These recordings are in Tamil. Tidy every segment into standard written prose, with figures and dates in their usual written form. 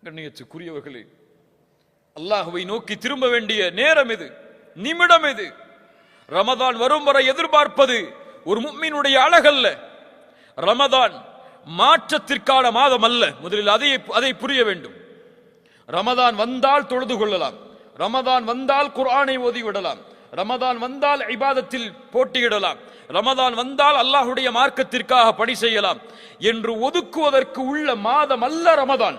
கண்ணியத்துக்குரியவர்களே, அல்லாஹ்வை நோக்கி திரும்ப வேண்டிய நேரம் இது, நிமிடம் இது. ரமதான் வரும் வரை எதிர்பார்ப்பது ஒரு முஃமினுடைய அழகல்ல. ரமதான் மாற்றத்திற்கான மாதம் அல்ல. முதலில் அதை புரிய வேண்டும். ரமதான் வந்தால் தொழுது கொள்ளலாம், ரமதான் வந்தால் குர்ஆனை ஓதி விடலாம், ரமதான் வந்தால் இபாதத்தில் போட்டியிடலாம், ரமதான் வந்தால் அல்லாஹ்வுடைய மார்க்கத்திற்காக பணி செய்யலாம் என்று ஒதுக்குவதற்கு உள்ள மாதம் அல்ல ரமதான்.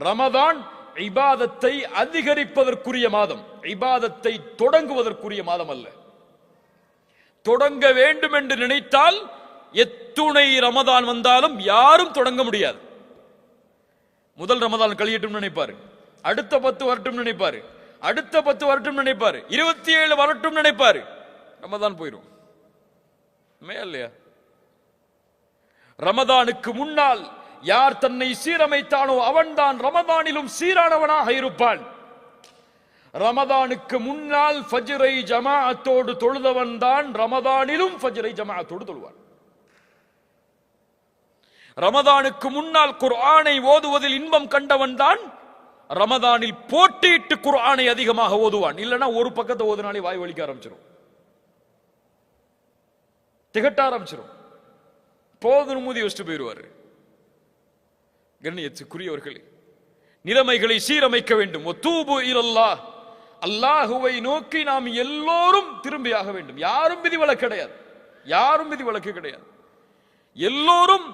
ரமதான் இபாதத்தை அதிகரிப்பதற்குரிய மாதம், இபாதத்தை தொடங்குவதற்குரிய மாதம் அல்ல. தொடங்க வேண்டும் என்று நினைத்தால் எத்துணை ரமதான் வந்தாலும் யாரும் தொடங்க முடியாது. முதல் ரமதான் கழியட்டும் நினைப்பாரு, அடுத்த 10 வரட்டும் நினைப்பாரு, அடுத்த 10 வரட்டும் நினைப்பாரு, 27 வரட்டும் நினைப்பாரு, ரமதான் போயிடும் இல்லையா? ரமதானுக்கு முன்னால் யார் தன்னை சீரமைத்தானோ அவன்தான் ரமதானிலும் சீரானவனாக இருப்பான். ரமதானுக்கு முன்னால் ஃபஜ்ரை ஜமாஅத்தோடு தொழுதவன் தான் ரமதானிலும் ஃபஜ்ரை ஜமாஅத்தோடு தொழுவான். ரமதானுக்கு முன்னால் குர்ஆனை ஓதுவதில் இன்பம் கண்டவன் தான் ரமதானில் போட்டியிட்டு குர்ஆனை அதிகமாக ஓதுவான். இல்லைன்னா ஒரு பக்கத்தை ஓதுனாலே வாய் வலிக்க ஆரம்பிச்சிடும், திகட்ட ஆரம்பிச்சிடும், போதும் மூதி வச்சுட்டு போயிடுவாரு. கண்ணியத்துக்குரியவர்களே, நிலைமைகளை சீரமைக்க வேண்டும். வதூபு இலல்லாஹ், அல்லாஹுவை நோக்கி நாம் எல்லோரும் திரும்பியாக வேண்டும். யாரும் விதிவிலக்கு கிடையாது, யாரும் விதிவிலக்கு கிடையாது. எல்லோரும்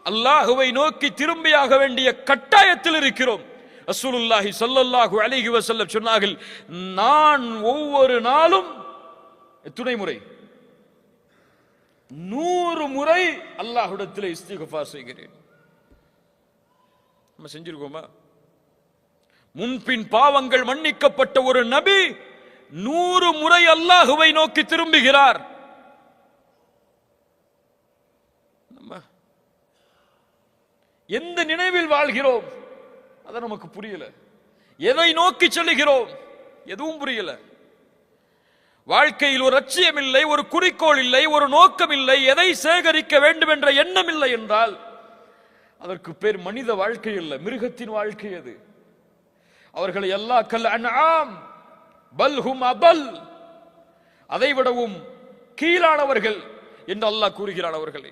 அல்லாஹுவை நோக்கி திரும்பியாக வேண்டிய கட்டாயத்தில் இருக்கிறோம். ரசூலுல்லாஹி ஸல்லல்லாஹு அலைஹி வஸல்லம் சொன்னார்கள், நான் ஒவ்வொரு நாளும் எத்தனை முறை? 100 முறை அல்லாஹ்விடத்தில் இஸ்திக்ஃபார் செய்கிறேன். நம்ம செஞ்சிருக்கோமா? முன்பின் பாவங்கள் மன்னிக்கப்பட்ட ஒரு நபி 100 முறை அல்லாஹுவை நோக்கி திரும்புகிறார். எந்த நினைவில் வாழ்கிறோம் அத நமக்கு புரியல. எதை நோக்கி செல்கிறோம் எதுவும் புரியல. வாழ்க்கையில் ஒரு லட்சியம் இல்லை, ஒரு குறிக்கோள் இல்லை, ஒரு நோக்கம் இல்லை, எதை சேகரிக்க வேண்டும் என்ற எண்ணம் இல்லை என்றால் அதற்கு பேர் மனித வாழ்க்கை அல்ல, மிருகத்தின் வாழ்க்கை அது. அவர்களை அல்லாஹ் கல் அன்ஆம் பல் ஹும் அபல், அதைவிடவும் கீழானவர்கள் என்று அல்லாஹ் கூறுகிறான் அவர்களை.